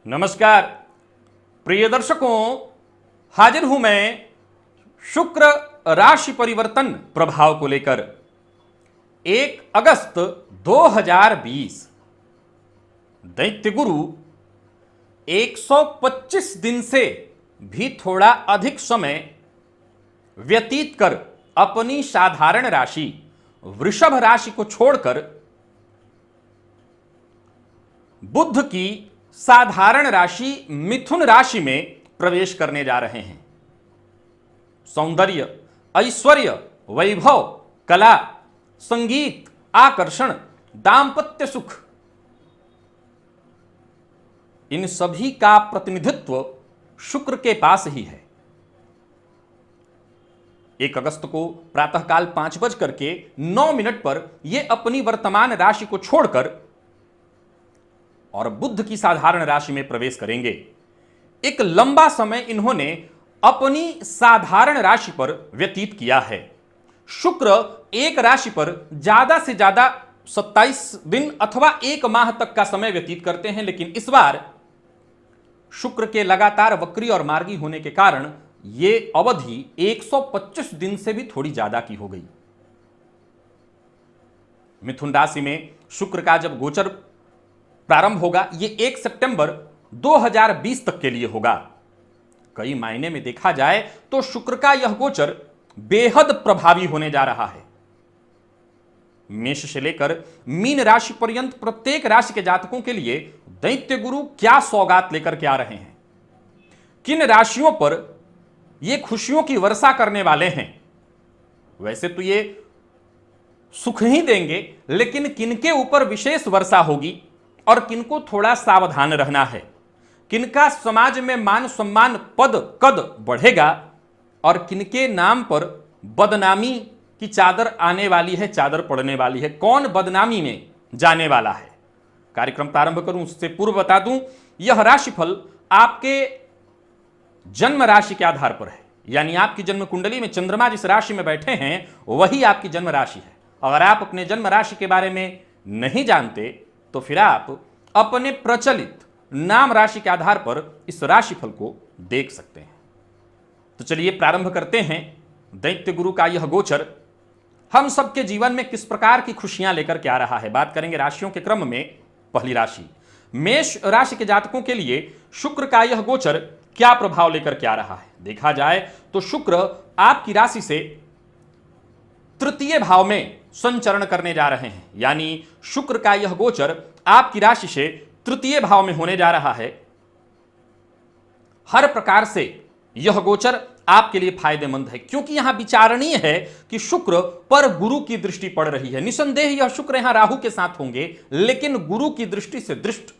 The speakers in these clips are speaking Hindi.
नमस्कार प्रिय दर्शकों, हाजिर हूं मैं शुक्र राशि परिवर्तन प्रभाव को लेकर। 1 अगस्त 2020 दैत्य गुरु 125 दिन से भी थोड़ा अधिक समय व्यतीत कर अपनी साधारण राशि वृषभ राशि को छोड़कर बुध की साधारण राशि मिथुन राशि में प्रवेश करने जा रहे हैं। सौंदर्य, ऐश्वर्य, वैभव, कला, संगीत, आकर्षण, दांपत्य सुख, इन सभी का प्रतिनिधित्व शुक्र के पास ही है। 1 अगस्त को प्रातःकाल 5:09 पर यह अपनी वर्तमान राशि को छोड़कर और बुध की साधारण राशि में प्रवेश करेंगे। एक लंबा समय इन्होंने अपनी साधारण राशि पर व्यतीत किया है। शुक्र एक राशि पर ज्यादा से ज्यादा 27 दिन अथवा 1 माह तक का समय व्यतीत करते हैं, लेकिन इस बार शुक्र के लगातार वक्री और मार्गी होने के कारण यह अवधि 125 दिन से भी थोड़ी ज्यादा की हो गई। मिथुन राशि में शुक्र का जब गोचर प्रारंभ होगा, यह 1 सितंबर 2020 तक के लिए होगा। कई मायने में देखा जाए तो शुक्र का यह गोचर बेहद प्रभावी होने जा रहा है। मेष से लेकर मीन राशि पर्यंत प्रत्येक राशि के जातकों के लिए दैत्य गुरु क्या सौगात लेकर के आ रहे हैं, किन राशियों पर यह खुशियों की वर्षा करने वाले हैं। वैसे तो ये सुख ही देंगे, लेकिन किनके ऊपर विशेष वर्षा होगी और किनको थोड़ा सावधान रहना है, किनका समाज में मान सम्मान पद कद बढ़ेगा और किनके नाम पर बदनामी की चादर आने वाली है, चादर पड़ने वाली है, कौन बदनामी में जाने वाला है। कार्यक्रम प्रारंभ करूं उससे पूर्व बता दूं, यह राशिफल आपके जन्म राशि के आधार पर है, यानी आपकी जन्म कुंडली में चंद्रमा जिस राशि में बैठे हैं वही आपकी जन्म राशि है। अगर आप अपने जन्म राशि के बारे में नहीं जानते तो फिर आप अपने प्रचलित नाम राशि के आधार पर इस राशिफल को देख सकते हैं। तो चलिए प्रारंभ करते हैं। दैत्य गुरु का यह गोचर हम सबके जीवन में किस प्रकार की खुशियां लेकर के आ रहा है, बात करेंगे राशियों के क्रम में। पहली राशि मेष राशि के जातकों के लिए शुक्र का यह गोचर क्या प्रभाव लेकर के आ रहा है। देखा जाए तो शुक्र आपकी राशि से तृतीय भाव में संचरण करने जा रहे हैं, यानी शुक्र का यह गोचर आपकी राशि से तृतीय भाव में होने जा रहा है। हर प्रकार से यह गोचर आपके लिए फायदेमंद है, क्योंकि यहां विचारणीय है कि शुक्र पर गुरु की दृष्टि पड़ रही है। निसंदेह यह शुक्र यहां राहु के साथ होंगे, लेकिन गुरु की दृष्टि से दृष्ट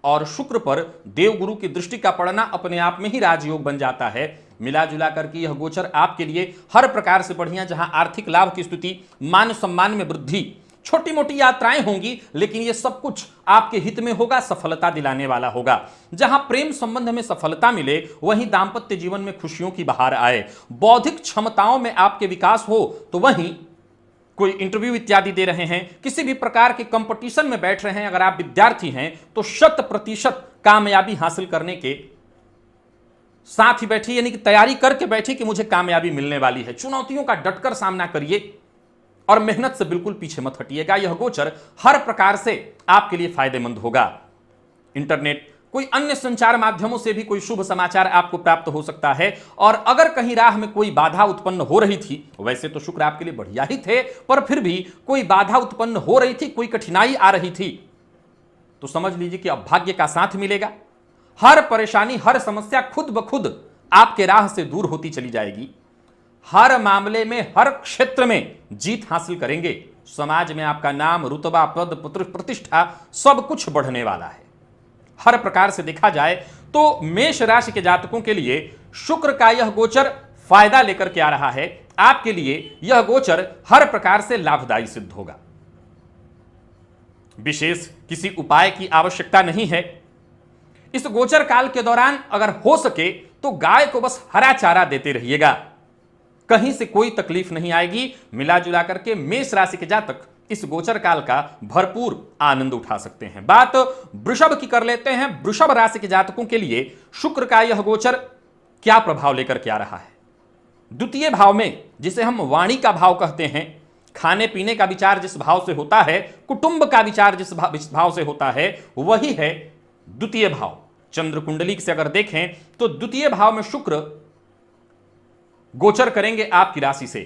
और शुक्र पर देव गुरु की दृष्टि का पड़ना अपने आप में ही राजयोग बन जाता है। मिला जुला करके यह गोचर आपके लिए हर प्रकार से बढ़िया, जहां आर्थिक लाभ की स्थिति, मान सम्मान में वृद्धि, छोटी मोटी यात्राएं होंगी, लेकिन यह सब कुछ आपके हित में होगा, सफलता दिलाने वाला होगा। जहां प्रेम संबंध में सफलता मिले, वहीं दांपत्य जीवन में खुशियों की बहार आए, बौद्धिक क्षमताओं में आपके विकास हो, तो वहीं कोई इंटरव्यू इत्यादि दे रहे हैं, किसी भी प्रकार के कंपटीशन में बैठ रहे हैं, अगर आप विद्यार्थी हैं तो 100% कामयाबी हासिल करने के साथ ही बैठिए, यानी कि तैयारी करके बैठिए कि मुझे कामयाबी मिलने वाली है। चुनौतियों का डटकर सामना करिए और मेहनत से बिल्कुल पीछे मत हटिएगा। यह गोचर हर प्रकार से आपके लिए फायदेमंद होगा। इंटरनेट, कोई अन्य संचार माध्यमों से भी कोई शुभ समाचार आपको प्राप्त हो सकता है। और अगर कहीं राह में कोई बाधा उत्पन्न हो रही थी, वैसे तो शुक्र आपके लिए बढ़िया ही थे, पर फिर भी कोई बाधा उत्पन्न हो रही थी, कोई कठिनाई आ रही थी, तो समझ लीजिए कि अब भाग्य का साथ मिलेगा। हर परेशानी, हर समस्या खुद ब खुद आपके राह से दूर होती चली जाएगी। हर मामले में, हर क्षेत्र में जीत हासिल करेंगे। समाज में आपका नाम, रुतबा, पद, प्रतिष्ठा सब कुछ बढ़ने वाला है। हर प्रकार से देखा जाए तो मेष राशि के जातकों के लिए शुक्र का यह गोचर फायदा लेकर के आ रहा है। आपके लिए यह गोचर हर प्रकार से लाभदायी सिद्ध होगा। विशेष किसी उपाय की आवश्यकता नहीं है। इस गोचर काल के दौरान अगर हो सके तो गाय को बस हरा चारा देते रहिएगा, कहीं से कोई तकलीफ नहीं आएगी। मिला जुला करके मेष राशि के जातक इस गोचर काल का भरपूर आनंद उठा सकते हैं। बात वृषभ की कर लेते हैं। वृषभ राशि के जातकों के लिए शुक्र का यह गोचर क्या प्रभाव लेकर के आ रहा है? द्वितीय भाव में, जिसे हम वाणी का भाव कहते हैं, खाने पीने का विचार जिस भाव से होता है, कुटुंब का विचार जिस भाव से होता है, वही है द्वितीय भाव। चंद्र कुंडली से अगर देखें तो द्वितीय भाव में शुक्र गोचर करेंगे आपकी राशि से।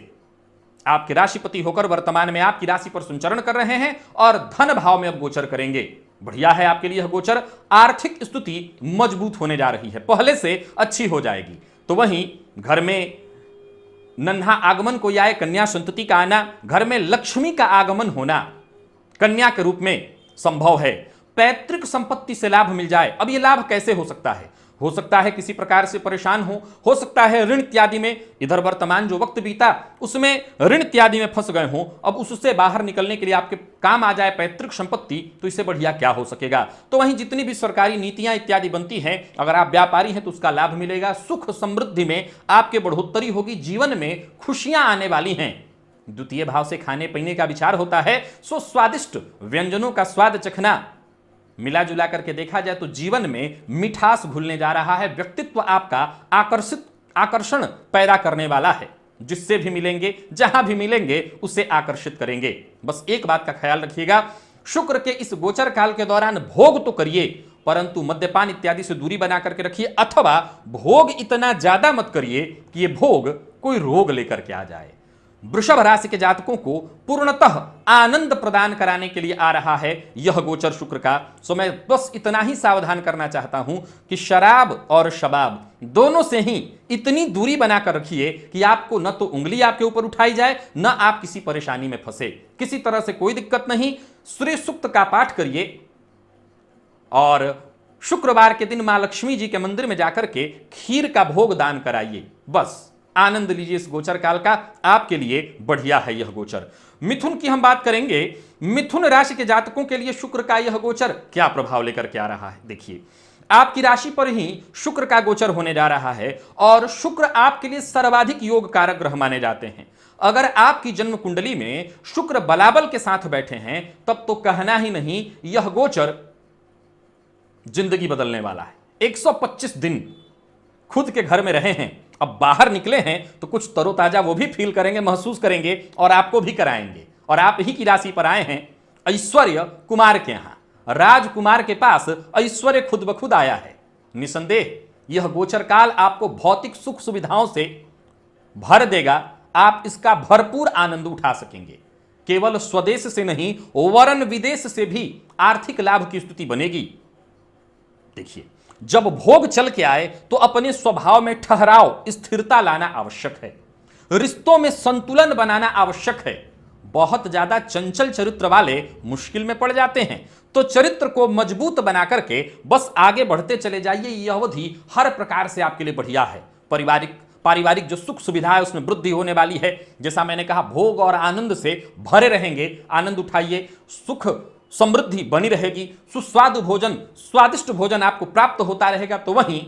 आपके राशिपति होकर वर्तमान में आपकी राशि पर संचरण कर रहे हैं और धन भाव में अब गोचर करेंगे। बढ़िया है आपके लिए यह गोचर। आर्थिक स्थिति मजबूत होने जा रही है, पहले से अच्छी हो जाएगी। तो वहीं घर में नन्हा आगमन कोई आए, कन्या संतति का आना, घर में लक्ष्मी का आगमन होना कन्या के रूप में संभव है। पैतृक संपत्ति से लाभ मिल जाए। अब यह लाभ कैसे हो सकता है? हो सकता है किसी प्रकार से परेशान हो सकता है ऋण इत्यादि में, इधर वर्तमान जो वक्त बीता उसमें ऋण इत्यादि में फंस गए हों, अब उससे बाहर निकलने के लिए आपके काम आ जाए पैतृक संपत्ति, तो इससे बढ़िया क्या हो सकेगा। तो वहीं जितनी भी सरकारी नीतियां इत्यादि बनती हैं, अगर आप व्यापारी हैं तो उसका लाभ मिलेगा। सुख समृद्धि में आपके बढ़ोतरी होगी, जीवन में खुशियां आने वाली हैं। द्वितीय भाव से खाने पीने का विचार होता है, सो स्वादिष्ट व्यंजनों का स्वाद चखना। मिला जुला करके देखा जाए तो जीवन में मिठास घुलने जा रहा है। व्यक्तित्व आपका आकर्षण पैदा करने वाला है। जिससे भी मिलेंगे, जहां भी मिलेंगे, उससे आकर्षित करेंगे। बस एक बात का ख्याल रखिएगा, शुक्र के इस गोचर काल के दौरान भोग तो करिए, परंतु मद्यपान इत्यादि से दूरी बना करके रखिए, अथवा भोग इतना ज्यादा मत करिए कि यह भोग कोई रोग लेकर के आ जाए। वृषभ राशि के जातकों को पूर्णतः आनंद प्रदान कराने के लिए आ रहा है यह गोचर शुक्र का। सो मैं बस इतना ही सावधान करना चाहता हूं कि शराब और शबाब दोनों से ही इतनी दूरी बनाकर रखिए कि आपको न तो उंगली आपके ऊपर उठाई जाए, न आप किसी परेशानी में फंसे। किसी तरह से कोई दिक्कत नहीं। श्री सूक्त का पाठ करिए और शुक्रवार के दिन मां लक्ष्मी जी के मंदिर में जाकर के खीर का भोग दान कराइए। बस आनंद लीजिए इस गोचर काल का, आपके लिए बढ़िया है यह गोचर। मिथुन की हम बात करेंगे। मिथुन राशि के जातकों के लिए शुक्र का यह गोचर क्या प्रभाव लेकर के आ रहा है? देखिए, आपकी राशि पर ही शुक्र का गोचर होने जा रहा है और शुक्र आपके लिए सर्वाधिक योग कारक ग्रह माने जाते हैं। अगर आपकी जन्म कुंडली में शुक्र बलाबल के साथ बैठे हैं, तब तो कहना ही नहीं, यह गोचर जिंदगी बदलने वाला है। 125 दिन खुद के घर में रहे हैं, अब बाहर निकले हैं तो कुछ तरोताजा वो भी फील करेंगे, महसूस करेंगे और आपको भी कराएंगे। और आप ही की राशि पर आए हैं ऐश्वर्य कुमार के यहां, राजकुमार के पास ऐश्वर्य खुद ब खुद आया है। निसंदेह यह गोचर काल आपको भौतिक सुख सुविधाओं से भर देगा। आप इसका भरपूर आनंद उठा सकेंगे। केवल स्वदेश से नहीं, वरन विदेश से भी आर्थिक लाभ की स्थिति बनेगी। देखिए, जब भोग चल के आए तो अपने स्वभाव में ठहराव, स्थिरता लाना आवश्यक है। रिश्तों में संतुलन बनाना आवश्यक है। बहुत ज्यादा चंचल चरित्र वाले मुश्किल में पड़ जाते हैं, तो चरित्र को मजबूत बना करके बस आगे बढ़ते चले जाइए। यह अवधि हर प्रकार से आपके लिए बढ़िया है। पारिवारिक जो सुख सुविधा है उसमें वृद्धि होने वाली है। जैसा मैंने कहा, भोग और आनंद से भरे रहेंगे। आनंद उठाइए, सुख समृद्धि बनी रहेगी, सुस्वादु भोजन, स्वादिष्ट भोजन आपको प्राप्त होता रहेगा। तो वहीं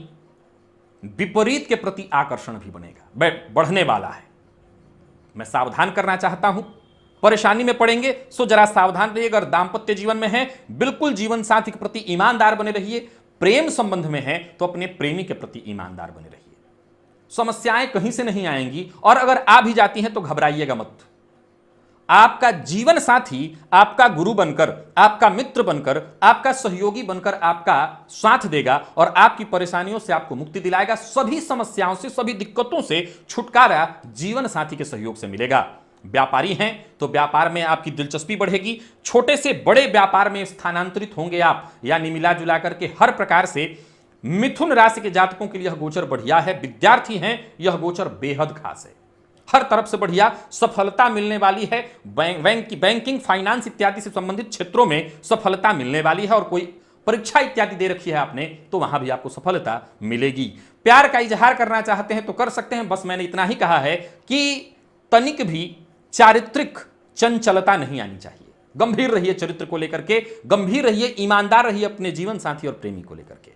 विपरीत के प्रति आकर्षण भी बनेगा, बढ़ने वाला है। मैं सावधान करना चाहता हूं, परेशानी में पड़ेंगे सो जरा सावधान रहिए। अगर दांपत्य जीवन में है, बिल्कुल जीवन साथी के प्रति ईमानदार बने रहिए। प्रेम संबंध में है तो अपने प्रेमी के प्रति ईमानदार बने रहिए। समस्याएं कहीं से नहीं आएंगी, और अगर आ भी जाती हैं तो घबराइएगा मत। आपका जीवन साथी आपका गुरु बनकर, आपका मित्र बनकर, आपका सहयोगी बनकर आपका साथ देगा और आपकी परेशानियों से आपको मुक्ति दिलाएगा। सभी समस्याओं से, सभी दिक्कतों से छुटकारा जीवन साथी के सहयोग से मिलेगा। व्यापारी हैं तो व्यापार में आपकी दिलचस्पी बढ़ेगी। छोटे से बड़े व्यापार में स्थानांतरित होंगे आप, यानी मिला जुला करके हर प्रकार से मिथुन राशि के जातकों के लिए यह गोचर बढ़िया है। विद्यार्थी हैं, यह गोचर बेहद खास है। हर तरफ से बढ़िया सफलता मिलने वाली है। बैंकिंग, फाइनेंस इत्यादि से संबंधित क्षेत्रों में सफलता मिलने वाली है। और कोई परीक्षा इत्यादि दे रखी है आपने, तो वहां भी आपको सफलता मिलेगी। प्यार का इजहार करना चाहते हैं तो कर सकते हैं। बस मैंने इतना ही कहा है कि तनिक भी चारित्रिक चंचलता नहीं आनी चाहिए। गंभीर रहिए चरित्र को लेकर के, गंभीर रहिए, ईमानदार रहिए अपने जीवन साथी और प्रेमी को लेकर के।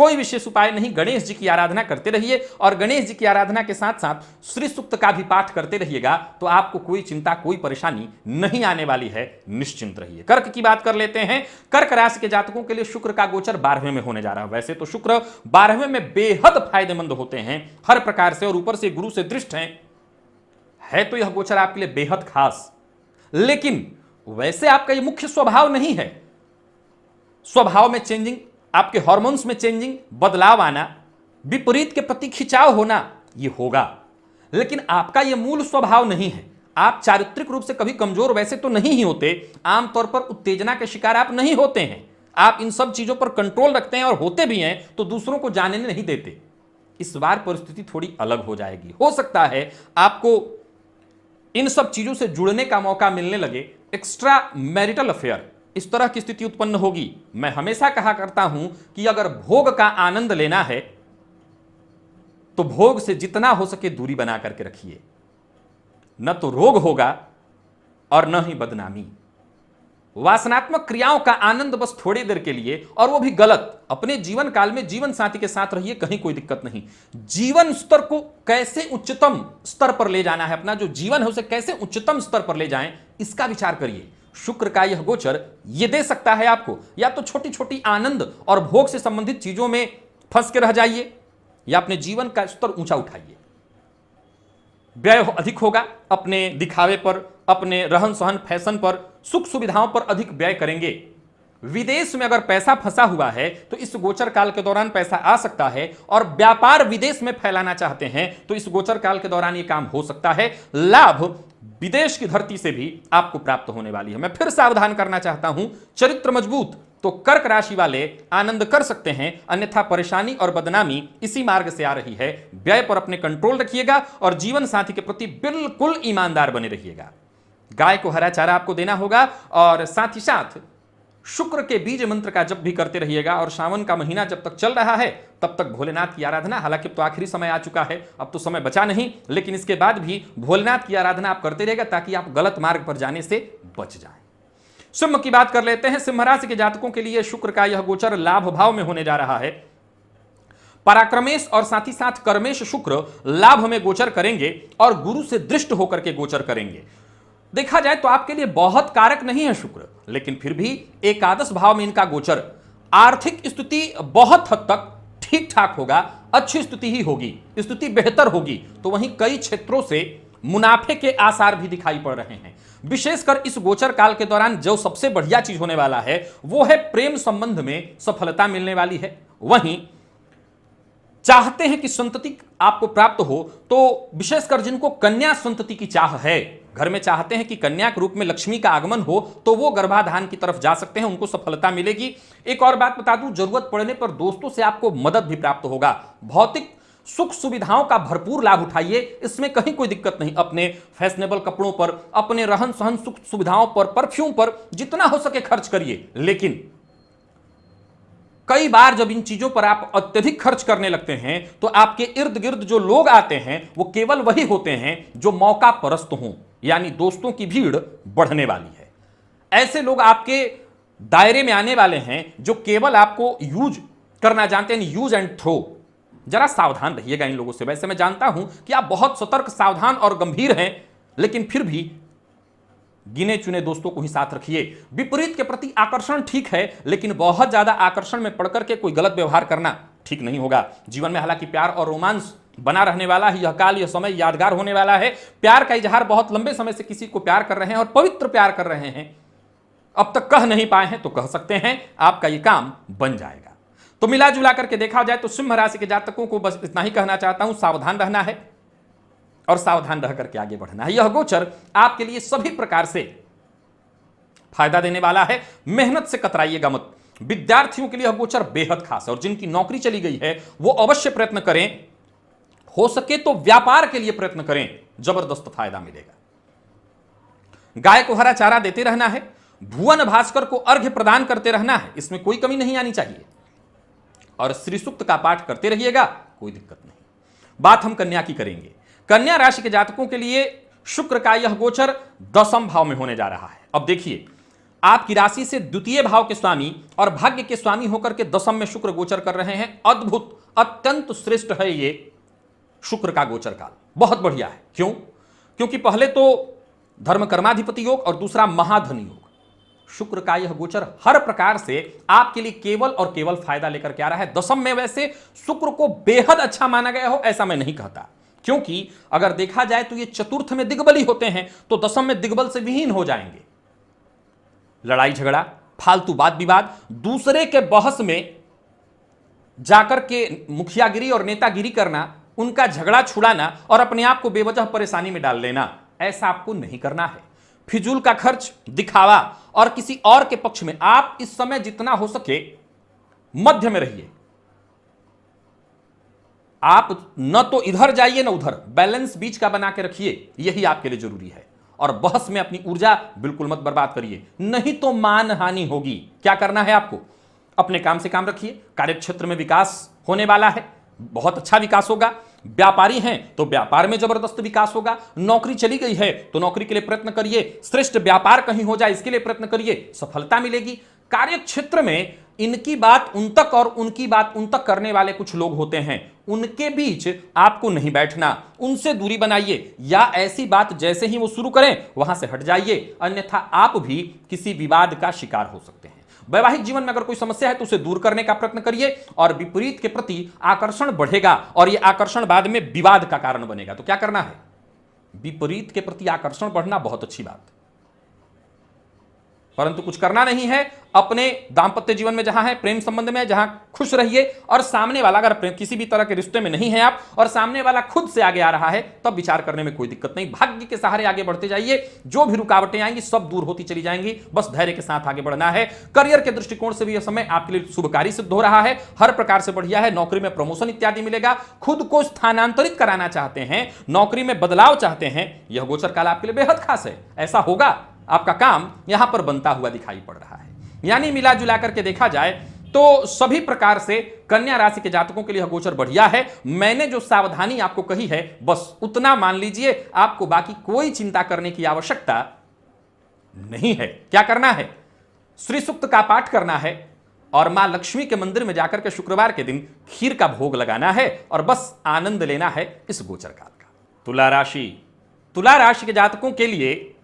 कोई विशेष उपाय नहीं, गणेश जी की आराधना करते रहिए और गणेश जी की आराधना के साथ साथ श्री सूक्त का भी पाठ करते रहिएगा तो आपको कोई चिंता, कोई परेशानी नहीं आने वाली है, निश्चिंत रहिए। कर्क की बात कर लेते हैं। कर्क राशि के जातकों के लिए शुक्र का गोचर 12वें में होने जा रहा है। वैसे तो शुक्र 12वें में बेहद फायदेमंद होते हैं हर प्रकार से, और ऊपर से गुरु से दृष्ट है तो यह गोचर आपके लिए बेहद खास। लेकिन वैसे आपका यह मुख्य स्वभाव नहीं है। स्वभाव में चेंजिंग, आपके हार्मोन्स में चेंजिंग, बदलाव आना, विपरीत के प्रति खिंचाव होना, यह होगा। लेकिन आपका यह मूल स्वभाव नहीं है। आप चारित्रिक रूप से कभी कमजोर वैसे तो नहीं ही होते, आमतौर पर उत्तेजना के शिकार आप नहीं होते हैं। आप इन सब चीजों पर कंट्रोल रखते हैं और होते भी हैं तो दूसरों को जानने नहीं देते। इस बार परिस्थिति थोड़ी अलग हो जाएगी। हो सकता है आपको इन सब चीजों से जुड़ने का मौका मिलने लगे। एक्स्ट्रा मैरिटल अफेयर, इस तरह की स्थिति उत्पन्न होगी। मैं हमेशा कहा करता हूं कि अगर भोग का आनंद लेना है तो भोग से जितना हो सके दूरी बना करके रखिए। न तो रोग होगा और न ही बदनामी। वासनात्मक क्रियाओं का आनंद बस थोड़ी देर के लिए, और वो भी गलत। अपने जीवन काल में जीवन साथी के साथ रहिए, कहीं कोई दिक्कत नहीं। जीवन स्तर को कैसे उच्चतम स्तर पर ले जाना है, अपना जो जीवन है उसे कैसे उच्चतम स्तर पर ले जाएं, इसका विचार करिए। शुक्र का यह गोचर यह दे सकता है आपको। या तो छोटी छोटी आनंद और भोग से संबंधित चीजों में फंस के रह जाइए, या अपने जीवन का स्तर ऊंचा उठाइए। व्यय अधिक होगा अपने दिखावे पर, अपने रहन सहन, फैशन पर, सुख सुविधाओं पर अधिक व्यय करेंगे। विदेश में अगर पैसा फंसा हुआ है तो इस गोचर काल के दौरान पैसा आ सकता है, और व्यापार विदेश में फैलाना चाहते हैं तो इस गोचर काल के दौरान यह काम हो सकता है। लाभ विदेश की धरती से भी आपको प्राप्त होने वाली है। मैं फिर सावधान करना चाहता हूं, चरित्र मजबूत तो कर्क राशि वाले आनंद कर सकते हैं, अन्यथा परेशानी और बदनामी इसी मार्ग से आ रही है। व्यय पर अपने कंट्रोल रखिएगा और जीवन साथी के प्रति बिल्कुल ईमानदार बने रहिएगा। गाय को हरा चारा आपको देना होगा, और साथ ही साथ शुक्र के बीज मंत्र का जप भी करते रहिएगा। और सावन का महीना जब तक चल रहा है तब तक भोलेनाथ की आराधना, हालांकि अब तो आखिरी समय आ चुका है, अब तो समय बचा नहीं, लेकिन इसके बाद भी भोलेनाथ की आराधना आप करते रहिएगा ताकि आप गलत मार्ग पर जाने से बच जाएं। सिंह की बात कर लेते हैं। सिंह राशि के जातकों के लिए शुक्र का यह गोचर लाभ भाव में होने जा रहा है। पराक्रमेश और साथ ही साथ कर्मेश शुक्र लाभ में गोचर करेंगे और गुरु से दृष्ट होकर के गोचर करेंगे। देखा जाए तो आपके लिए बहुत कारक नहीं है शुक्र, लेकिन फिर भी एकादश भाव में इनका गोचर। आर्थिक स्थिति बहुत हद तक ठीक ठाक होगा, अच्छी स्थिति ही होगी, स्थिति बेहतर होगी। तो वहीं कई क्षेत्रों से मुनाफे के आसार भी दिखाई पड़ रहे हैं। विशेषकर इस गोचर काल के दौरान जो सबसे बढ़िया चीज होने वाला है वो है प्रेम संबंध में सफलता मिलने वाली है। वहीं चाहते हैं कि संतति आपको प्राप्त हो, तो विशेषकर जिनको कन्या संतति की चाह है, घर में चाहते हैं कि कन्या के रूप में लक्ष्मी का आगमन हो, तो वो गर्भाधान की तरफ जा सकते हैं, उनको सफलता मिलेगी। एक और बात बता दूं, जरूरत पड़ने पर दोस्तों से आपको मदद भी प्राप्त होगा। भौतिक सुख सुविधाओं का भरपूर लाभ उठाइए, इसमें कहीं कोई दिक्कत नहीं। अपने फैशनेबल कपड़ों पर, अपने रहन सहन सुख सुविधाओं पर, परफ्यूम पर जितना हो सके खर्च करिए। लेकिन कई बार जब इन चीजों पर आप अत्यधिक खर्च करने लगते हैं तो आपके इर्द गिर्द जो लोग आते हैं वो केवल वही होते हैं जो मौका परस्त हों, यानी दोस्तों की भीड़ बढ़ने वाली है। ऐसे लोग आपके दायरे में आने वाले हैं जो केवल आपको यूज करना जानते हैं, यूज एंड थ्रो। जरा सावधान रहिएगा इन लोगों से। वैसे मैं जानता हूं कि आप बहुत सतर्क, सावधान और गंभीर हैं, लेकिन फिर भी गिने चुने दोस्तों को ही साथ रखिए। विपरीत के प्रति आकर्षण ठीक है, लेकिन बहुत ज्यादा आकर्षण में पड़कर के कोई गलत व्यवहार करना ठीक नहीं होगा। जीवन में हालांकि प्यार और रोमांस बना रहने वाला है, यह काल, यह समय यादगार होने वाला है। प्यार का इजहार बहुत लंबे समय से किसी को प्यार कर रहे हैं और पवित्र प्यार कर रहे हैं, अब तक कह नहीं पाए हैं तो कह सकते हैं, आपका यह काम बन जाएगा। तो मिला जुला करके देखा जाए तो सिंह राशि के जातकों को बस इतना ही कहना चाहता हूं, सावधान रहना है और सावधान रह करके आगे बढ़ना है। यह गोचर आपके लिए सभी प्रकार से फायदा देने वाला है। मेहनत से कतराइएगा मत। विद्यार्थियों के लिए यह गोचर बेहद खास है, और जिनकी नौकरी चली गई है वो अवश्य प्रयत्न करें, हो सके तो व्यापार के लिए प्रयत्न करें, जबरदस्त फायदा मिलेगा। गाय को हरा चारा देते रहना है, भुवन भास्कर को अर्घ्य प्रदान करते रहना है, इसमें कोई कमी नहीं आनी चाहिए, और श्री सूक्त का पाठ करते रहिएगा, कोई दिक्कत नहीं। बात हम कन्या की करेंगे। कन्या राशि के जातकों के लिए शुक्र का यह गोचर 10वें भाव में होने जा रहा है। अब देखिए, आपकी राशि से द्वितीय भाव के स्वामी और भाग्य के स्वामी होकर के दशम में शुक्र गोचर कर रहे हैं। अद्भुत, अत्यंत श्रेष्ठ है ये शुक्र का गोचर काल, बहुत बढ़िया है। क्यों? क्योंकि पहले तो धर्म कर्माधिपति योग और दूसरा महाधन योग। शुक्र का यह गोचर हर प्रकार से आपके लिए केवल और केवल फायदा लेकर के आ रहा है। दशम में वैसे शुक्र को बेहद अच्छा माना गया हो ऐसा मैं नहीं कहता, क्योंकि अगर देखा जाए तो ये चतुर्थ में दिग्बली होते हैं तो दशम में दिग्बल से विहीन हो जाएंगे। लड़ाई झगड़ा, फालतू वाद विवाद, दूसरे के बहस में जाकर के मुखियागिरी और नेतागिरी करना, उनका झगड़ा छुड़ाना और अपने आप को बेवजह परेशानी में डाल लेना, ऐसा आपको नहीं करना है। फिजूल का खर्च, दिखावा और किसी और के पक्ष में आप इस समय जितना हो सके मध्य में रहिए। आप न तो इधर जाइए न उधर, बैलेंस बीच का बना के रखिए, यही आपके लिए जरूरी है। और बहस में अपनी ऊर्जा बिल्कुल मत बर्बाद करिए, नहीं तो मान हानि होगी। क्या करना है आपको? अपने काम से काम रखिए। कार्यक्षेत्र में विकास होने वाला है, बहुत अच्छा विकास होगा। व्यापारी हैं तो व्यापार में जबरदस्त विकास होगा। नौकरी चली गई है तो नौकरी के लिए प्रयत्न करिए, श्रेष्ठ व्यापार कहीं हो जाए इसके लिए प्रयत्न करिए, सफलता मिलेगी। कार्यक्षेत्र में इनकी बात उन तक और उनकी बात उन तक करने वाले कुछ लोग होते हैं, उनके बीच आपको नहीं बैठना, उनसे दूरी बनाइए, या ऐसी बात जैसे ही वो शुरू करें वहां से हट जाइए, अन्यथा आप भी किसी विवाद का शिकार हो सकते हैं। वैवाहिक जीवन में अगर कोई समस्या है तो उसे दूर करने का प्रयत्न करिए और विपरीत के प्रति आकर्षण बढ़ेगा और यह आकर्षण बाद में विवाद का कारण बनेगा। तो क्या करना है? विपरीत के प्रति आकर्षण बढ़ना बहुत अच्छी बात, परंतु कुछ करना नहीं है। अपने दांपत्य जीवन में जहां है, प्रेम संबंध में जहां खुश रहिए, और सामने वाला अगर किसी भी तरह के रिश्ते में नहीं है आप और सामने वाला खुद से आगे आ रहा है तब विचार करने में कोई दिक्कत नहीं। भाग्य के सहारे आगे बढ़ते जाइए, जो भी रुकावटें आएंगी सब दूर होती चली जाएंगी, बस धैर्य के साथ आगे बढ़ना है। करियर के दृष्टिकोण से भी यह समय आपके लिए शुभकारी सिद्ध हो रहा है, हर प्रकार से बढ़िया है। नौकरी में प्रमोशन इत्यादि मिलेगा। खुद को स्थानांतरित कराना चाहते हैं, नौकरी में बदलाव चाहते हैं, यह गोचर काल आपके लिए बेहद खास है। ऐसा होगा, आपका काम यहां पर बनता हुआ दिखाई पड़ रहा है। यानी मिला जुला करके देखा जाए तो सभी प्रकार से कन्या राशि के जातकों के लिए गोचर बढ़िया है। मैंने जो सावधानी आपको कही है बस उतना मान लीजिए, आपको बाकी कोई चिंता करने की आवश्यकता नहीं है। क्या करना है? श्री सूक्त का पाठ करना है और मां लक्ष्मी के मंदिर में जाकर के शुक्रवार के दिन खीर का भोग लगाना है और बस आनंद लेना है इस गोचर काल का। तुला राशि के जातकों के लिए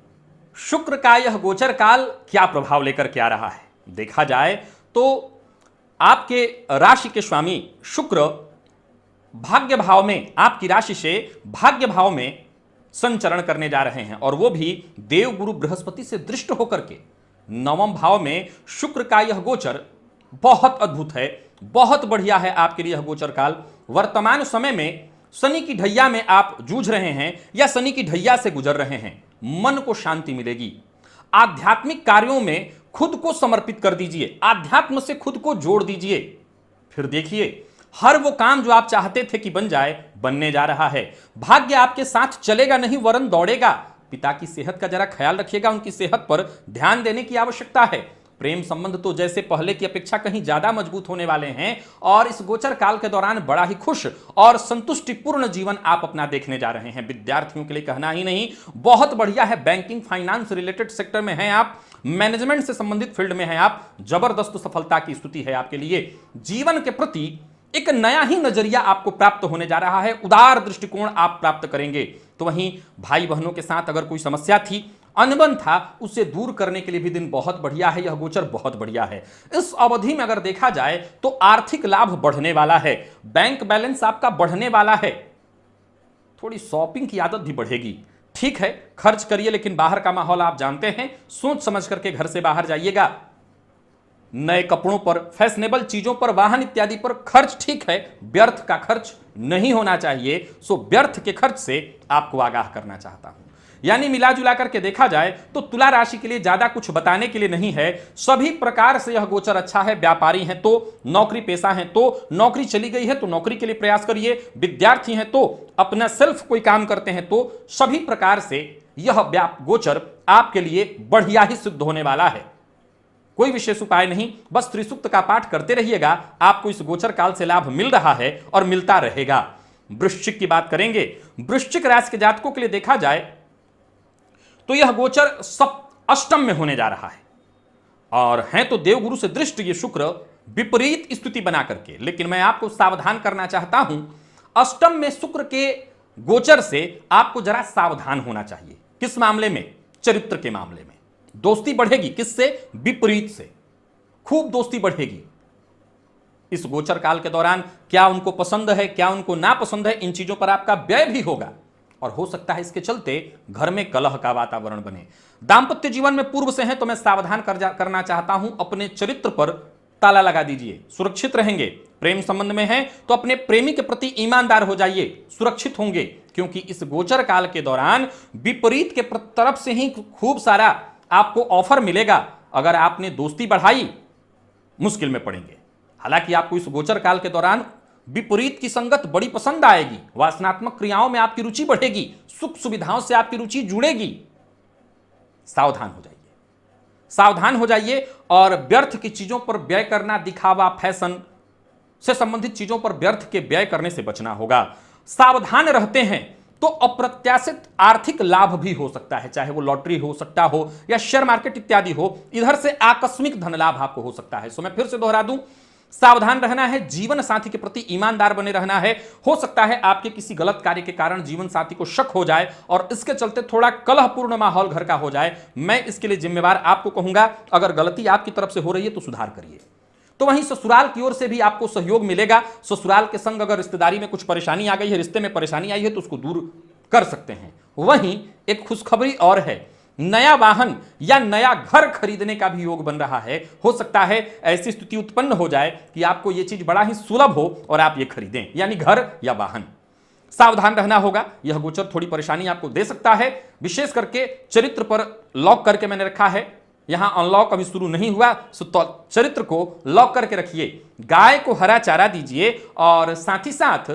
शुक्र का यह गोचर काल क्या प्रभाव लेकर के आ रहा है? देखा जाए तो आपके राशि के स्वामी शुक्र भाग्य भाव में, आपकी राशि से भाग्य भाव में संचरण करने जा रहे हैं और वो भी देव गुरु बृहस्पति से दृष्ट होकर के। नवम भाव में शुक्र का यह गोचर बहुत अद्भुत है, बहुत बढ़िया है आपके लिए यह गोचर काल। वर्तमान समय में शनि की ढैया में आप जूझ रहे हैं या शनि की ढैया से गुजर रहे हैं, मन को शांति मिलेगी। आध्यात्मिक कार्यों में खुद को समर्पित कर दीजिए, आध्यात्म से खुद को जोड़ दीजिए, फिर देखिए हर वो काम जो आप चाहते थे कि बन जाए, बनने जा रहा है। भाग्य आपके साथ चलेगा नहीं वरन दौड़ेगा। पिता की सेहत का जरा ख्याल रखिएगा, उनकी सेहत पर ध्यान देने की आवश्यकता है। प्रेम संबंध तो जैसे पहले की अपेक्षा कहीं ज्यादा मजबूत होने वाले हैं और इस गोचर काल के दौरान बड़ा ही खुश और संतुष्टिपूर्ण जीवन आप अपना देखने जा रहे हैं। विद्यार्थियों के लिए कहना ही नहीं, बहुत बढ़िया है। बैंकिंग फाइनेंस रिलेटेड सेक्टर में हैं आप, मैनेजमेंट से संबंधित फील्ड में हैं आप, जबरदस्त सफलता की स्थिति है आपके लिए। जीवन के प्रति एक नया ही नजरिया आपको प्राप्त होने जा रहा है, उदार दृष्टिकोण आप प्राप्त करेंगे। तो वहीं भाई बहनों के साथ अगर कोई समस्या थी, अनबन था, उसे दूर करने के लिए भी दिन बहुत बढ़िया है। यह गोचर बहुत बढ़िया है। इस अवधि में अगर देखा जाए तो आर्थिक लाभ बढ़ने वाला है, बैंक बैलेंस आपका बढ़ने वाला है, थोड़ी शॉपिंग की आदत भी बढ़ेगी। ठीक है, खर्च करिए, लेकिन बाहर का माहौल आप जानते हैं, सोच समझ करके घर से बाहर जाइएगा। नए कपड़ों पर, फैशनेबल चीजों पर, वाहन इत्यादि पर खर्च ठीक है, व्यर्थ का खर्च नहीं होना चाहिए। सो व्यर्थ के खर्च से आपको आगाह करना चाहता हूं। यानी मिला जुला करके देखा जाए तो तुला राशि के लिए ज्यादा कुछ बताने के लिए नहीं है। सभी प्रकार से यह गोचर अच्छा है। व्यापारी हैं तो, नौकरी पेशा हैं तो, नौकरी चली गई है तो नौकरी के लिए प्रयास करिए, विद्यार्थी हैं तो, अपना सेल्फ कोई काम करते हैं तो, सभी प्रकार से यह गोचर आपके लिए बढ़िया ही सिद्ध होने वाला है। कोई विशेष उपाय नहीं, बस त्रिसूक्त का पाठ करते रहिएगा, आपको इस गोचर काल से लाभ मिल रहा है और मिलता रहेगा। वृश्चिक की बात करेंगे। वृश्चिक राशि के जातकों के लिए देखा जाए तो यह गोचर अष्टम में होने जा रहा है। और हैं तो देवगुरु से दृष्ट ये शुक्र विपरीत स्थिति बना करके, लेकिन मैं आपको सावधान करना चाहता हूं, अष्टम में शुक्र के गोचर से आपको जरा सावधान होना चाहिए। किस मामले में? चरित्र के मामले में। दोस्ती बढ़ेगी, किससे? विपरीत से। खूब दोस्ती बढ़ेगी इस गोचर काल के दौरान। क्या उनको पसंद है, क्या उनको नापसंद है, इन चीजों पर आपका व्यय भी होगा और हो सकता है इसके चलते घर में कलह का वातावरण बने। दांपत्य जीवन में पूर्व से है तो मैं सावधान करना चाहता हूं, अपने चरित्र पर ताला लगा दीजिए, सुरक्षित रहेंगे। प्रेम संबंध में है तो अपने प्रेमी के प्रति ईमानदार हो जाइए, सुरक्षित होंगे, क्योंकि इस गोचर काल के दौरान विपरीत के तरफ से ही खूब सारा आपको ऑफर मिलेगा। अगर आपने दोस्ती बढ़ाई, मुश्किल में पड़ेंगे। हालांकि आपको इस गोचर काल के दौरान विपरीत की संगत बड़ी पसंद आएगी, वासनात्मक क्रियाओं में आपकी रुचि बढ़ेगी, सुख सुविधाओं से आपकी रुचि जुड़ेगी। सावधान हो जाइए, सावधान हो जाइए और व्यर्थ की चीजों पर व्यय करना, दिखावा, फैशन से संबंधित चीजों पर व्यर्थ के व्यय करने से बचना होगा। सावधान रहते हैं तो अप्रत्याशित आर्थिक लाभ भी हो सकता है, चाहे वो लॉटरी हो सकता हो या शेयर मार्केट इत्यादि हो। इधर से आकस्मिक धन लाभ आपको हो सकता है। सो मैं फिर से दोहरा दूं, सावधान रहना है, जीवन साथी के प्रति ईमानदार बने रहना है। हो सकता है आपके किसी गलत कार्य के कारण जीवन साथी को शक हो जाए और इसके चलते थोड़ा कलहपूर्ण माहौल घर का हो जाए। मैं इसके लिए जिम्मेवार आपको कहूंगा, अगर गलती आपकी तरफ से हो रही है तो सुधार करिए। तो वहीं ससुराल की ओर से भी आपको सहयोग मिलेगा। ससुराल के संग अगर रिश्तेदारी में कुछ परेशानी आ गई है, रिश्ते में परेशानी आई है, तो उसको दूर कर सकते हैं। वहीं एक खुशखबरी और है, नया वाहन या नया घर खरीदने का भी योग बन रहा है। हो सकता है ऐसी स्थिति उत्पन्न हो जाए कि आपको यह चीज बड़ा ही सुलभ हो और आप ये खरीदें, यानी घर या वाहन। सावधान रहना होगा, यह गोचर थोड़ी परेशानी आपको दे सकता है। विशेष करके चरित्र पर लॉक करके मैंने रखा है, यहां अनलॉक अभी शुरू नहीं हुआ, तो चरित्र को लॉक करके रखिए। गाय को हरा चारा दीजिए और साथ ही साथ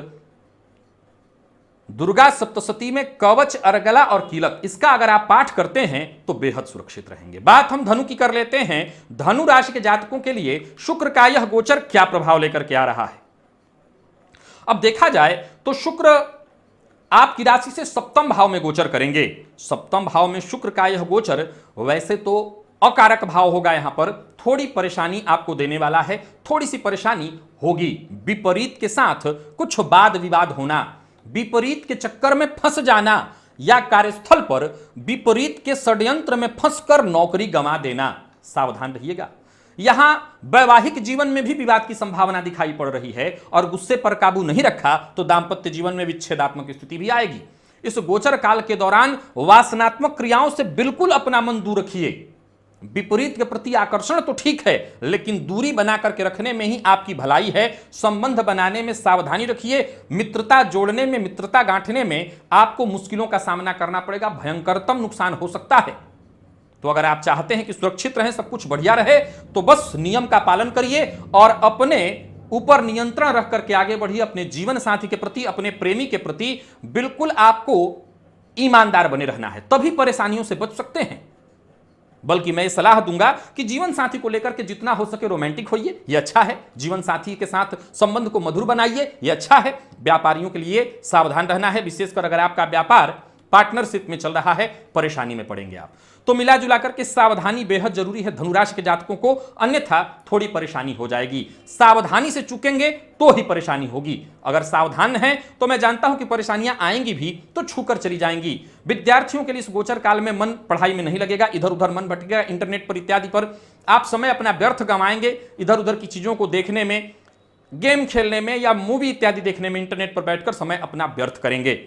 दुर्गा सप्तशती में कवच, अर्गला और कीलक, इसका अगर आप पाठ करते हैं तो बेहद सुरक्षित रहेंगे। बात हम धनु की कर लेते हैं। धनु राशि के जातकों के लिए शुक्र का यह गोचर क्या प्रभाव लेकर के आ रहा है? अब देखा जाए तो शुक्र आपकी राशि से सप्तम भाव में गोचर करेंगे। सप्तम भाव में शुक्र का यह गोचर वैसे तो अकारक भाव होगा, यहां पर थोड़ी परेशानी आपको देने वाला है, थोड़ी सी परेशानी होगी। विपरीत के साथ कुछ वाद विवाद होना, विपरीत के चक्कर में फंस जाना या कार्यस्थल पर विपरीत के षड्यंत्र में फंसकर नौकरी गंवा देना, सावधान रहिएगा। यहां वैवाहिक जीवन में भी विवाद की संभावना दिखाई पड़ रही है और गुस्से पर काबू नहीं रखा तो दांपत्य जीवन में विच्छेदात्मक स्थिति भी आएगी। इस गोचर काल के दौरान वासनात्मक क्रियाओं से बिल्कुल अपना मन दूर रखिए। विपरीत के प्रति आकर्षण तो ठीक है, लेकिन दूरी बना करके रखने में ही आपकी भलाई है। संबंध बनाने में सावधानी रखिए। मित्रता जोड़ने में, मित्रता गांठने में आपको मुश्किलों का सामना करना पड़ेगा, भयंकरतम नुकसान हो सकता है। तो अगर आप चाहते हैं कि सुरक्षित रहें, सब कुछ बढ़िया रहे, तो बस नियम का पालन करिए और अपने ऊपर नियंत्रण रख करके आगे बढ़िए। अपने जीवन साथी के प्रति, अपने प्रेमी के प्रति बिल्कुल आपको ईमानदार बने रहना है, तभी परेशानियों से बच सकते हैं। बल्कि मैं सलाह दूंगा कि जीवन साथी को लेकर के जितना हो सके रोमांटिक होइए, यह अच्छा है। जीवन साथी के साथ संबंध को मधुर बनाइए, यह अच्छा है। व्यापारियों के लिए सावधान रहना है, विशेषकर अगर आपका व्यापार पार्टनरशिप में चल रहा है, परेशानी में पड़ेंगे आप। तो मिला जुला करके सावधानी बेहद जरूरी है धनुराशि के जातकों को, अन्यथा थोड़ी परेशानी हो जाएगी। सावधानी से चूकेंगे तो ही परेशानी होगी। अगर सावधान हैं तो मैं जानता हूं कि परेशानियां आएंगी भी तो छूकर चली जाएंगी। विद्यार्थियों के लिए इस गोचर काल में मन पढ़ाई में नहीं लगेगा, इधर उधर मन भटकेगा, इंटरनेट पर इत्यादि पर आप समय अपना व्यर्थ गंवाएंगे। इधर उधर की चीजों को देखने में, गेम खेलने में या मूवी इत्यादि देखने में इंटरनेट पर बैठकर समय अपना व्यर्थ करेंगे।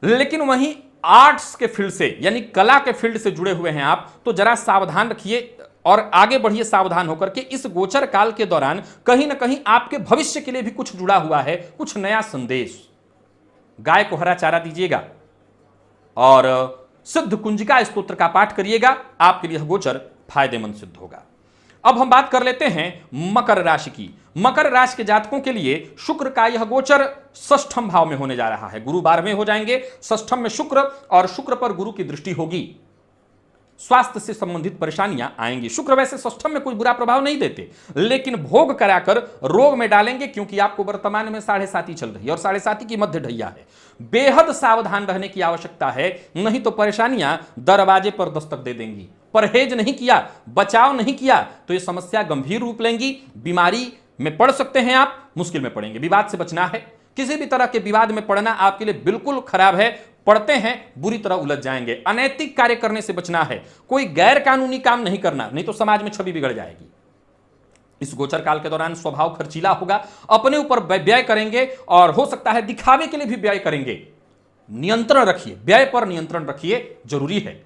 लेकिन वहीं आर्ट्स के फील्ड से, यानी कला के फील्ड से जुड़े हुए हैं आप, तो जरा सावधान रखिए और आगे बढ़िए सावधान होकर के। इस गोचर काल के दौरान कहीं ना कहीं आपके भविष्य के लिए भी कुछ जुड़ा हुआ है, कुछ नया संदेश। गाय को हरा चारा दीजिएगा और सिद्ध कुंजिका स्तोत्र का पाठ करिएगा, आपके लिए गोचर फायदेमंद सिद्ध होगा। अब हम बात कर लेते हैं मकर राशि की। मकर राशि के जातकों के लिए शुक्र का यह गोचर षष्ठम भाव में होने जा रहा है। गुरु 12वें हो जाएंगे, षष्ठम में शुक्र और शुक्र पर गुरु की दृष्टि होगी। स्वास्थ्य से संबंधित परेशानियां आएंगी। शुक्र वैसे षष्ठम में कोई बुरा प्रभाव नहीं देते, लेकिन भोग कराकर रोग में डालेंगे, क्योंकि आपको वर्तमान में 7.5 चल रही है और 7.5 की मध्य ढैया है। बेहद सावधान रहने की आवश्यकता है, नहीं तो परेशानियां दरवाजे पर दस्तक दे देंगी। परहेज नहीं किया, बचाव नहीं किया तो ये समस्या गंभीर रूप लेंगी, बीमारी में पड़ सकते हैं आप, मुश्किल में पड़ेंगे। विवाद से बचना है, किसी भी तरह के विवाद में पड़ना आपके लिए बिल्कुल खराब है, पढ़ते हैं बुरी तरह उलझ जाएंगे। अनैतिक कार्य करने से बचना है, कोई गैर कानूनी काम नहीं करना, नहीं तो समाज में छवि बिगड़ जाएगी। इस गोचर काल के दौरान स्वभाव खर्चीला होगा, अपने ऊपर व्यय करेंगे और हो सकता है दिखावे के लिए भी व्यय करेंगे। नियंत्रण रखिए, व्यय पर नियंत्रण रखिए, जरूरी है।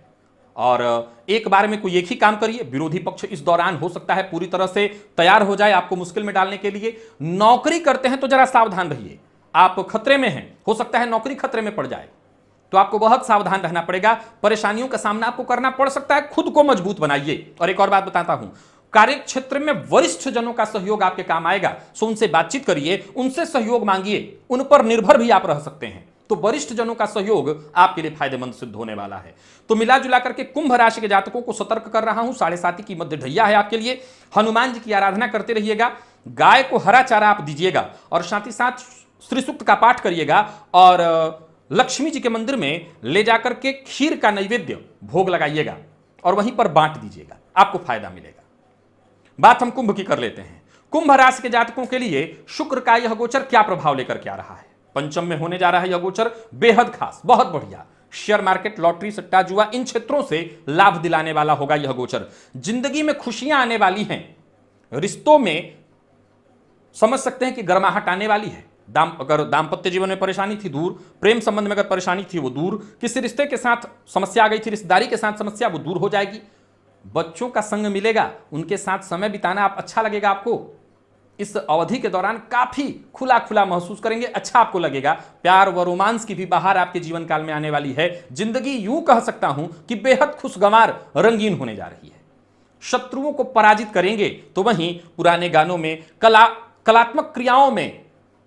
और एक बार में कोई एक ही काम करिए। विरोधी पक्ष इस दौरान हो सकता है पूरी तरह से तैयार हो जाए आपको मुश्किल में डालने के लिए। नौकरी करते हैं तो जरा सावधान रहिए, आप खतरे में हैं, हो सकता है नौकरी खतरे में पड़ जाए, तो आपको बहुत सावधान रहना पड़ेगा। परेशानियों का सामना आपको करना पड़ सकता है, खुद को मजबूत बनाइए। और एक और बात बताता हूं, कार्य क्षेत्र में वरिष्ठ जनों का सहयोग आपके काम आएगा, सो उनसे बातचीत करिए, उनसे सहयोग मांगिए, उन पर निर्भर भी आप रह सकते हैं। तो वरिष्ठ जनों का सहयोग आपके लिए फायदेमंद सिद्ध होने वाला है। तो मिला जुला करके कुंभ राशि के जातकों को सतर्क कर रहा हूं, 7.5 की मध्य ढैया है आपके लिए। हनुमान जी की आराधना करते रहिएगा, गाय को हरा चारा आप दीजिएगा और साथ ही साथ श्री सूक्त का पाठ करिएगा और लक्ष्मी जी के मंदिर में ले जाकर के खीर का नैवेद्य भोग लगाइएगा और वहीं पर बांट दीजिएगा, आपको फायदा मिलेगा। बात हम कुंभ की कर लेते हैं। कुंभ राशि के जातकों के लिए शुक्र का यह गोचर क्या प्रभाव लेकर के आ रहा है? पंचम में होने जा रहा है यह गोचर, बेहद खास, बहुत बढ़िया। शेयर मार्केट, लॉटरी, सट्टा, जुआ, इन क्षेत्रों से लाभ दिलाने वाला होगा यह गोचर। जिंदगी में खुशियां आने वाली हैं, रिश्तों में समझ सकते हैं कि गर्माहट आने वाली है। अगर दाम्पत्य जीवन में परेशानी थी दूर, प्रेम संबंध में अगर परेशानी थी वो दूर, किसी रिश्ते के साथ समस्या आ गई थी, रिश्तेदारी के साथ समस्या, वो दूर हो जाएगी। बच्चों का संग मिलेगा, उनके साथ समय बिताना आप अच्छा लगेगा। आपको इस अवधि के दौरान काफी खुला खुला महसूस करेंगे, अच्छा आपको लगेगा। प्यार व रोमांस की भी बहार आपके जीवन काल में आने वाली है। जिंदगी यूं कह सकता हूं कि बेहद खुशगवार, रंगीन होने जा रही है। शत्रुओं को पराजित करेंगे, तो वहीं पुराने गानों में, कलात्मक क्रियाओं में,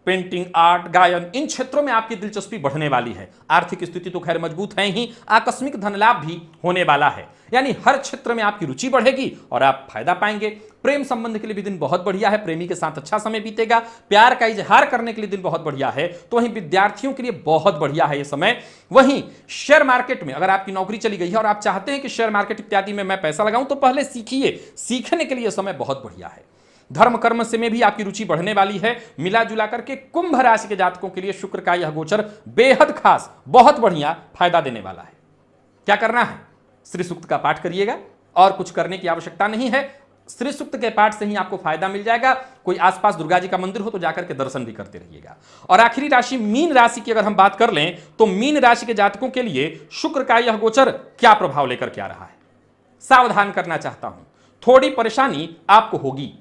पेंटिंग, आर्ट, गायन, इन क्षेत्रों में आपकी दिलचस्पी बढ़ने वाली है। आर्थिक स्थिति तो खैर मजबूत है ही, आकस्मिक धन लाभ भी होने वाला है। यानी हर क्षेत्र में आपकी रुचि बढ़ेगी और आप फायदा पाएंगे। प्रेम संबंध के लिए भी दिन बहुत बढ़िया है, प्रेमी के साथ अच्छा समय बीतेगा। प्यार का इजहार करने के लिए दिन बहुत बढ़िया है, तो वहीं विद्यार्थियों के लिए बहुत बढ़िया है ये समय। वहीं शेयर मार्केट में अगर आपकी नौकरी चली गई है और आप चाहते हैं कि शेयर मार्केट इत्यादि में मैं पैसा लगाऊं, तो पहले सीखिए, सीखने के लिए समय बहुत बढ़िया है। धर्म कर्म से में भी आपकी रुचि बढ़ने वाली है। मिला जुला करके कुंभ राशि के जातकों के लिए शुक्र का यह गोचर बेहद खास, बहुत बढ़िया फायदा देने वाला है। क्या करना है? श्री सूक्त का पाठ करिएगा और कुछ करने की आवश्यकता नहीं है। श्री सूक्त के पाठ से ही आपको फायदा मिल जाएगा। कोई आसपास दुर्गा जी का मंदिर हो तो जाकर के दर्शन भी करते रहिएगा। और आखिरी राशि मीन राशि की अगर हम बात कर लें, तो मीन राशि के जातकों के लिए शुक्र का यह गोचर क्या प्रभाव लेकर के आ रहा है? सावधान करना चाहता हूं, थोड़ी परेशानी आपको होगी।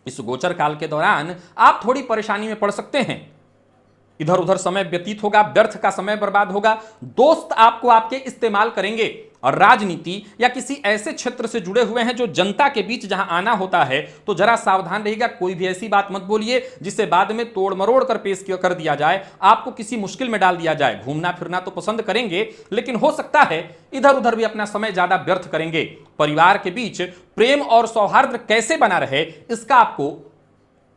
इस गोचर काल के दौरान आप थोड़ी परेशानी में पड़ सकते हैं। इधर उधर समय व्यतीत होगा, व्यर्थ का समय बर्बाद होगा, दोस्त आपको आपके इस्तेमाल करेंगे। और राजनीति या किसी ऐसे क्षेत्र से जुड़े हुए हैं जो जनता के बीच जहां आना होता है, तो जरा सावधान रहिएगा। कोई भी ऐसी बात मत बोलिए जिसे बाद में तोड़ मरोड़ कर पेश कर दिया जाए, आपको किसी मुश्किल में डाल दिया जाए। घूमना फिरना तो पसंद करेंगे, लेकिन हो सकता है इधर उधर भी अपना समय ज्यादा व्यर्थ करेंगे। परिवार के बीच प्रेम और सौहार्द कैसे बना रहे, इसका आपको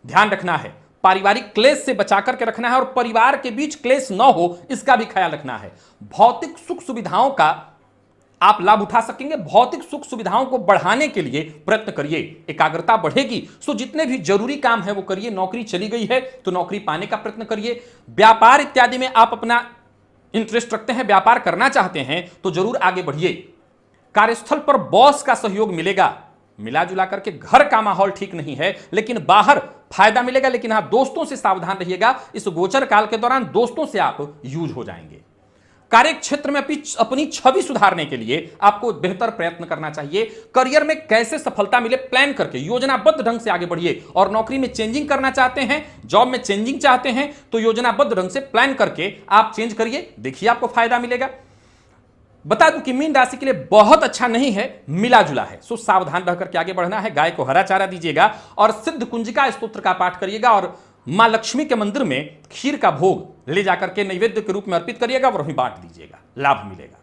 ध्यान रखना है। पारिवारिक क्लेश से बचा करके रखना है और परिवार के बीच क्लेश न हो, इसका भी ख्याल रखना है। भौतिक सुख सुविधाओं का आप लाभ उठा सकेंगे। भौतिक सुख सुविधाओं को बढ़ाने के लिए प्रयत्न करिए, एकाग्रता बढ़ेगी। सो जितने भी जरूरी काम है वो करिए। नौकरी चली गई है तो नौकरी पाने का प्रयत्न करिए। व्यापार इत्यादि में आप अपना इंटरेस्ट रखते हैं, व्यापार करना चाहते हैं, तो जरूर आगे बढ़िए। कार्यस्थल पर बॉस का सहयोग मिलेगा। मिला जुला करके घर का माहौल ठीक नहीं है, लेकिन बाहर फायदा मिलेगा। लेकिन हाँ, दोस्तों से सावधान रहिएगा। इस गोचर काल के दौरान दोस्तों से आप यूज हो जाएंगे। कार्य क्षेत्र में अपनी छवि सुधारने के लिए आपको बेहतर प्रयत्न करना चाहिए। करियर में कैसे सफलता मिले, प्लान करके योजनाबद्ध ढंग से आगे बढ़िए। और नौकरी में चेंजिंग करना चाहते हैं, जॉब में चेंजिंग चाहते हैं, तो योजनाबद्ध ढंग से प्लान करके आप चेंज करिए, देखिए आपको फायदा मिलेगा। बता दूं कि मीन राशि के लिए बहुत अच्छा नहीं है, मिला जुला है। सो सावधान रह करके आगे बढ़ना है। गाय को हरा चारा दीजिएगा और सिद्ध कुंजिका स्तोत्र का पाठ करिएगा और मां लक्ष्मी के मंदिर में खीर का भोग ले जाकर के नैवेद्य के रूप में अर्पित करिएगा और वहीं बांट दीजिएगा, लाभ मिलेगा।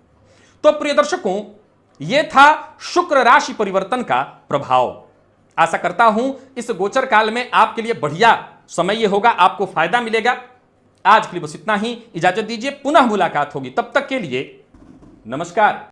तो प्रिय दर्शकों, यह था शुक्र राशि परिवर्तन का प्रभाव। आशा करता हूं इस गोचर काल में आपके लिए बढ़िया समय यह होगा, आपको फायदा मिलेगा। आज के लिए बस इतना ही, इजाजत दीजिए, पुनः मुलाकात होगी, तब तक के लिए नमस्कार।